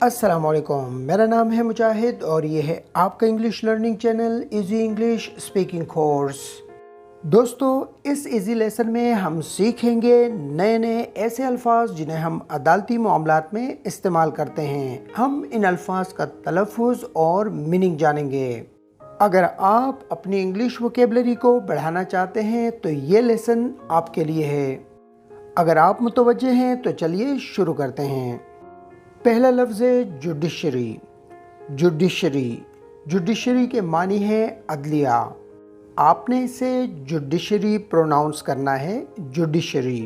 अस्सलाम वालेकुम। मेरा नाम है मुजाहिद और ये है आपका English learning channel easy English speaking course. दोस्तों, इस इजी लेसन में हम सीखेंगे नए नए ऐसे अल्फाज जिन्हें हम अदालती मामलात में इस्तेमाल करते हैं। हम इन अल्फाज का तलफ़ुज़ और मीनिंग जानेंगे। अगर आप अपनी इंग्लिश वोकेबलरी को बढ़ाना चाहते हैं तो ये लेसन आपके लिए है। अगर आप मुतवज्जे हैं तो चलिए शुरू करते हैं। पहला लफ्ज़ है जुडिशरी। जुडिशरी जुडिशरी के मानी है अदलिया। आपने इसे जुडिशरी प्रोनाउंस करना है, जुडिशरी।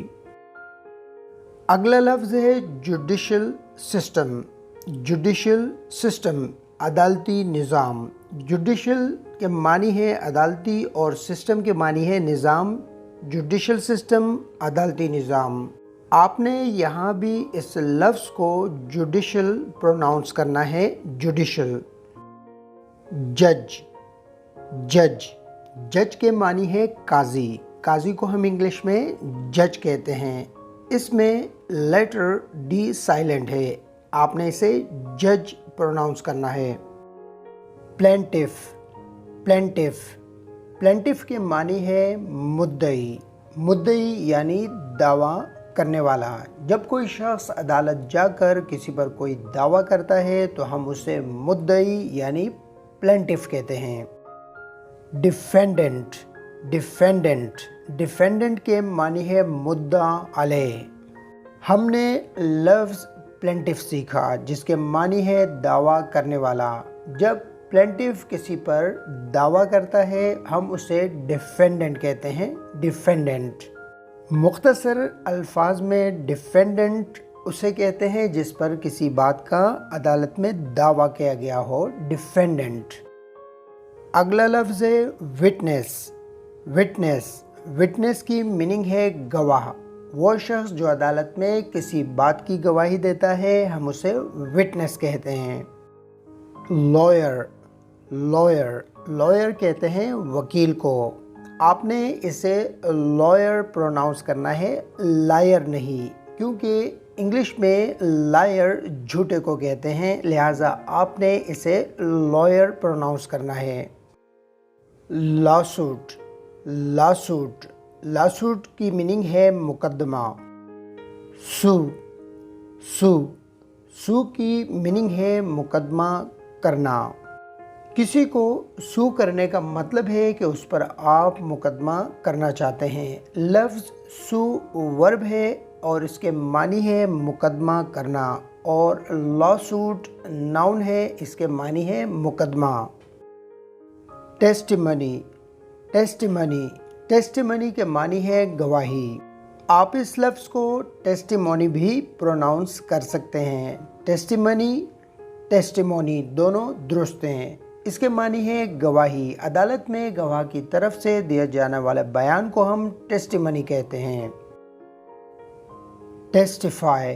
अगला लफ्ज़ है जुडिशल सिस्टम। जुडिशल सिस्टम अदालती निज़ाम। जुडिशल के मानी है अदालती और सिस्टम के मानी है निज़ाम। जुडिशल सिस्टम अदालती निज़ाम। आपने यहाँ भी इस लफ्ज़ को जुडिशल प्रोनाउंस करना है, जुडिशल। जज। जज जज के मानी है काजी। काजी को हम इंग्लिश में जज कहते हैं। इसमें लेटर डी साइलेंट है। आपने इसे जज प्रोनाउंस करना है। प्लेंटिफ। प्लेंटिफ प्लेंटिफ के मानी है मुद्दई। मुद्दई यानी दावा करने वाला। जब कोई शख्स अदालत जाकर किसी पर कोई दावा करता है तो हम उसे मुद्दई यानी प्लेंटिफ कहते हैं। डिफेंडेंट। डिफेंडेंट डिफेंडेंट के मानी है मुद्दा अलैह। हमने लफ्ज़ प्लेंटिफ सीखा जिसके मानी है दावा करने वाला। जब प्लेंटिफ किसी पर दावा करता है हम उसे डिफेंडेंट कहते हैं, डिफेंडेंट। मुख्तसर अल्फाज में डिफेंडेंट उसे कहते हैं जिस पर किसी बात का अदालत में दावा किया गया हो, डिफेंडेंट। अगला लफ्ज़ है विटनेस। विटनेस विटनेस की मीनिंग है गवाह। वो शख्स जो अदालत में किसी बात की गवाही देता है हम उसे विटनेस कहते हैं। लॉयर। लॉयर लॉयर कहते हैं वकील को। आपने इसे लॉयर प्रोनाउंस करना है, लायर नहीं, क्योंकि इंग्लिश में लायर झूठे को कहते हैं, लिहाजा आपने इसे लॉयर प्रोनाउंस करना है। लॉसूट। लॉसूट लॉसूट की मीनिंग है मुकदमा। सू। सू सू की मीनिंग है मुकदमा करना। किसी को सू करने का मतलब है कि उस पर आप मुकदमा करना चाहते हैं। लफ्ज़ सू वर्ब है और इसके मानी है मुकदमा करना, और लॉसूट नाउन है, इसके मानी है मुकदमा। टेस्टिमनी। टेस्टिमनी टेस्टिमनी के मानी है गवाही। आप इस लफ्ज़ को टेस्टिमोनी भी प्रोनाउंस कर सकते हैं। टेस्टिमनी टेस्टिमोनी दोनों दुरुस्त हैं। इसके मानी है गवाही। अदालत में गवाह की तरफ से दिया जाने वाले बयान को हम टेस्टिमनी कहते हैं। टेस्टिफाई।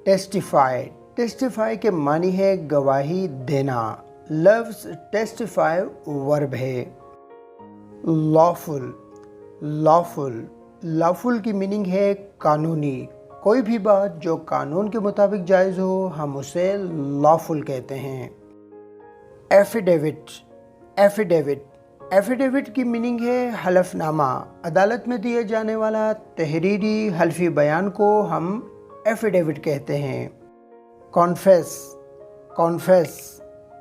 टेस्टिफाई टेस्टिफाई के मानी है गवाही देना। लफ्ज़ टेस्टिफाई वर्ब है। लॉफुल। लॉफुल लॉफुल की मीनिंग है कानूनी। कोई भी बात जो कानून के मुताबिक जायज़ हो हम उसे लॉफुल कहते हैं। एफिडेविट। एफिडेविट एफिडेविट की मीनिंग है हलफनामा। अदालत में दिए जाने वाला तहरीरी हल्फी बयान को हम एफिडेविट कहते हैं। कॉन्फेस। कॉन्फेस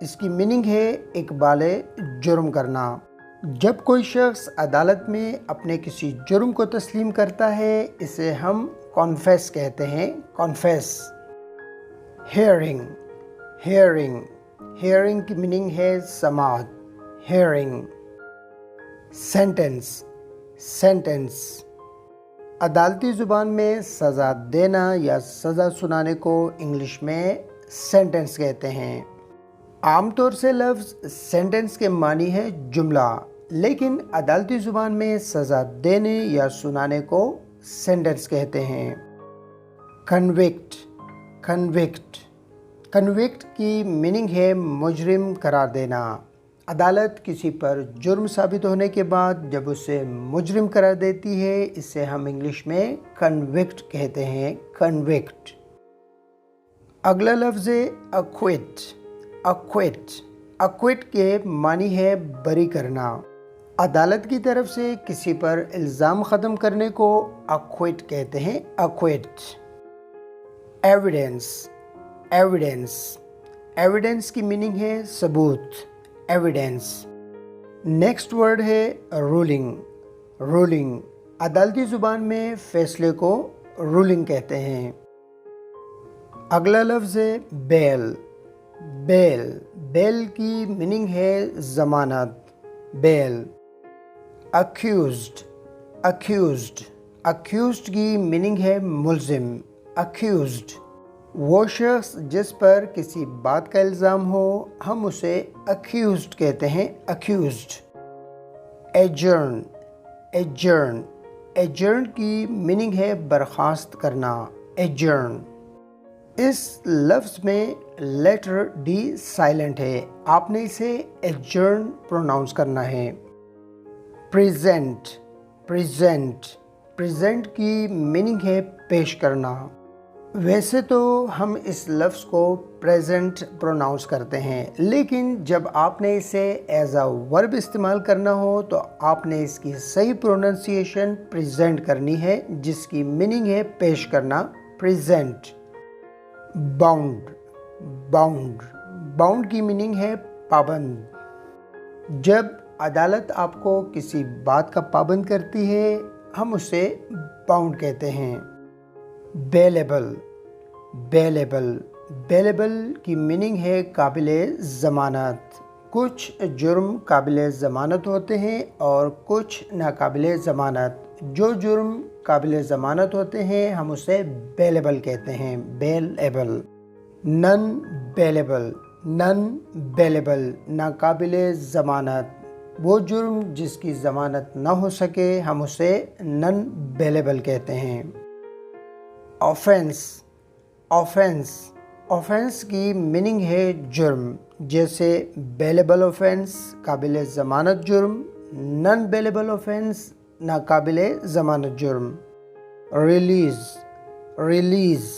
इसकी मीनिंग है इकबाले जुर्म करना। जब कोई शख्स अदालत में अपने किसी जुर्म को तस्लीम करता है इसे हम कॉन्फेस कहते हैं, कॉन्फेस। हेयरिंग। हेयरिंग हेयरिंग की मीनिंग है समाअत, हेयरिंग। सेंटेंस। सेंटेंस अदालती ज़ुबान में सज़ा देना या सज़ा सुनाने को इंग्लिश में सेंटेंस कहते हैं। आमतौर से लफ्ज़ सेंटेंस के मानी है जुमला, लेकिन अदालती ज़ुबान में सज़ा देने या सुनाने को सेंटेंस कहते हैं। कन्विक्ट। कन्विक्ट कन्विक्ट की मीनिंग है मुजरिम करार देना। अदालत किसी पर जुर्म साबित होने के बाद जब उसे मुजरिम करार देती है इसे हम इंग्लिश में कन्विक्ट कहते हैं, कन्विक्ट। अगला लफ्ज़ है अक्विट। अक्विट अक्विट के मानी है बरी करना। अदालत की तरफ से किसी पर इल्ज़ाम ख़त्म करने को अक्विट कहते हैं। अक्विट। एविडेंस। एविडेंस एविडेंस की मीनिंग है सबूत। एविडेंस। नेक्स्ट वर्ड है रूलिंग। रूलिंग अदालती ज़ुबान में फ़ैसले को रूलिंग कहते हैं। अगला लफ्ज़ है बेल। बेल बेल की मीनिंग है ज़मानत। बेल। अक्यूज्ड। अक्यूज्ड अक्यूज्ड की मीनिंग है मुल्ज़िम। अक्यूज्ड वो शख्स जिस पर किसी बात का इल्ज़ाम हो, हम उसे अक्यूज्ड कहते हैं। अक्यूज्ड। एजर्न। एजर्न एजर्न की मीनिंग है बर्खास्त करना। एजर्न। इस लफ्ज़ में लेटर डी साइलेंट है, आपने इसे एजर्न प्रोनाउंस करना है। प्रेजेंट। प्रेजेंट प्रेजेंट की मीनिंग है पेश करना। वैसे तो हम इस लफ्ज़ को प्रेजेंट प्रोनाउंस करते हैं, लेकिन जब आपने इसे एज अ वर्ब इस्तेमाल करना हो तो आपने इसकी सही प्रोनाउंसिएशन प्रेजेंट करनी है, जिसकी मीनिंग है पेश करना। प्रेजेंट। बाउंड। बाउंड बाउंड की मीनिंग है पाबंद। जब अदालत आपको किसी बात का पाबंद करती है, हम उसे बाउंड कहते हैं। बेलेबल। बेलेबल बेलेबल की मीनिंग है काबिले ज़मानत। कुछ जुर्म काबिले ज़मानत होते हैं और कुछ नाकाबिले ज़मानत। जो जुर्म काबिले ज़मानत होते हैं हम उसे बेलेबल कहते हैं। Bailable. Non bailable. Non bailable नाकाबिले ज़मानत। वो जुर्म जिसकी ज़मानत ना हो सके हम उसे नन बेलेबल कहते हैं। ऑफेंस। ऑफेंस ऑफेंस की मीनिंग है जुर्म, जैसे बेलेबल ऑफेंस काबिल ज़मानत जुर्म, नन बेलेबल ऑफेंस नाकाबिल ज़मानत जुर्म। रिलीज़। रिलीज़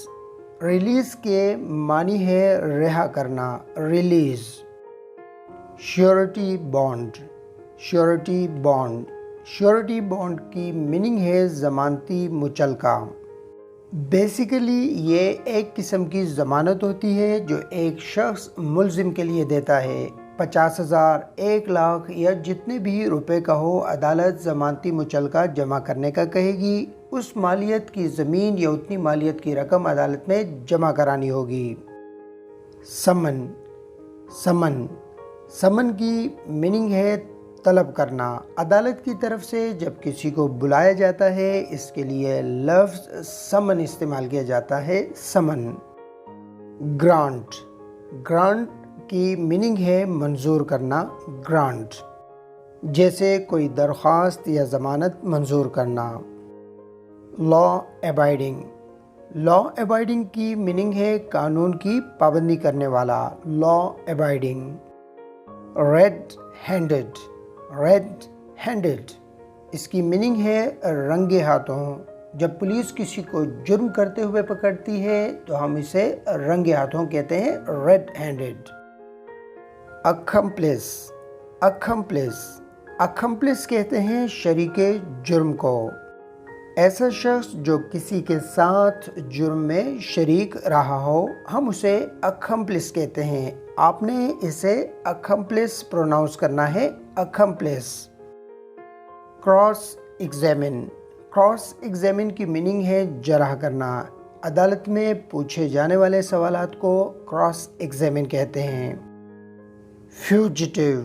रिलीज़ के मानी है रिहा करना। Release. Surety bond. Surety bond surety bond की मीनिंग है ज़मानती मुचलका। बेसिकली ये एक किस्म की ज़मानत होती है जो एक शख्स मुल्ज़िम के लिए देता है। 50,000, 1 लाख या जितने भी रुपए का हो, अदालत ज़मानती मुचलका जमा करने का कहेगी। उस मालियत की ज़मीन या उतनी मालियत की रकम अदालत में जमा करानी होगी। समन। समन समन की मीनिंग है तलब करना। अदालत की तरफ से जब किसी को बुलाया जाता है, इसके लिए लफ्ज़ समन इस्तेमाल किया जाता है। समन। ग्रांट। ग्रांट की मीनिंग है मंजूर करना। ग्रांट। जैसे कोई दरख्वास्त या ज़मानत मंजूर करना। Law abiding. लॉ अबाइडिंग की मीनिंग है कानून की पाबंदी करने वाला। Law abiding. Red handed. Red handed इसकी मीनिंग है रंगे हाथों। जब पुलिस किसी को जुर्म करते हुए पकड़ती है तो हम इसे रंगे हाथों कहते हैं। Red handed. Accomplish. Accomplish accomplish कहते हैं शरीके जुर्म को। ऐसा शख्स जो किसी के साथ जुर्म में शरीक रहा हो, हम उसे अकम्प्लिस कहते हैं। आपने इसे अकम्प्लिस प्रोनाउंस करना है। Accomplish. Cross examine. Cross examine की मीनिंग है जरह करना। अदालत में पूछे जाने वाले सवालात को क्रॉस एग्जामिन कहते हैं। फ्यूजिटिव।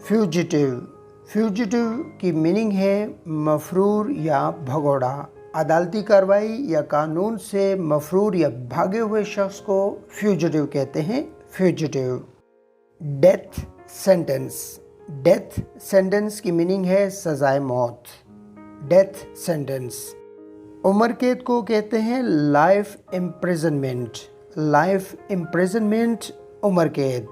फ्यूजिटिव फ्यूजिटिव की मीनिंग है मफरूर या भगोड़ा। अदालती कार्रवाई या कानून से मफरूर या भागे हुए शख्स को फ्यूजिटिव कहते हैं। Fugitive. Death sentence. Death sentence की मीनिंग है सजाए मौत। Death sentence. उम्र कैद को कहते हैं लाइफ इम्प्रिजनमेंट। लाइफ इम्प्रिजनमेंट उम्र कैद।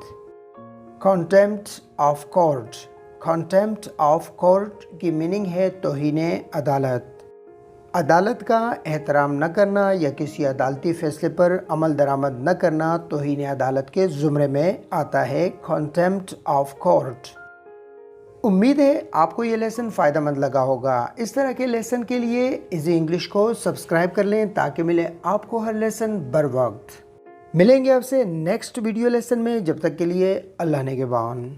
Contempt of court. Contempt of court की मीनिंग है तौहीन अदालत। عدالت کا احترام نہ کرنا یا کسی عدالتی فیصلے پر عمل درآمد نہ کرنا توہین عدالت کے زمرے میں آتا ہے، کنٹیمپٹ آف کورٹ۔ امید ہے آپ کو یہ لیسن فائدہ مند لگا ہوگا۔ اس طرح کے لیسن کے لیے ایزی انگلش کو سبسکرائب کر لیں تاکہ ملے آپ کو ہر لیسن بر وقت۔ ملیں گے آپ سے نیکسٹ ویڈیو لیسن میں، جب تک کے لیے اللہ نگہبان۔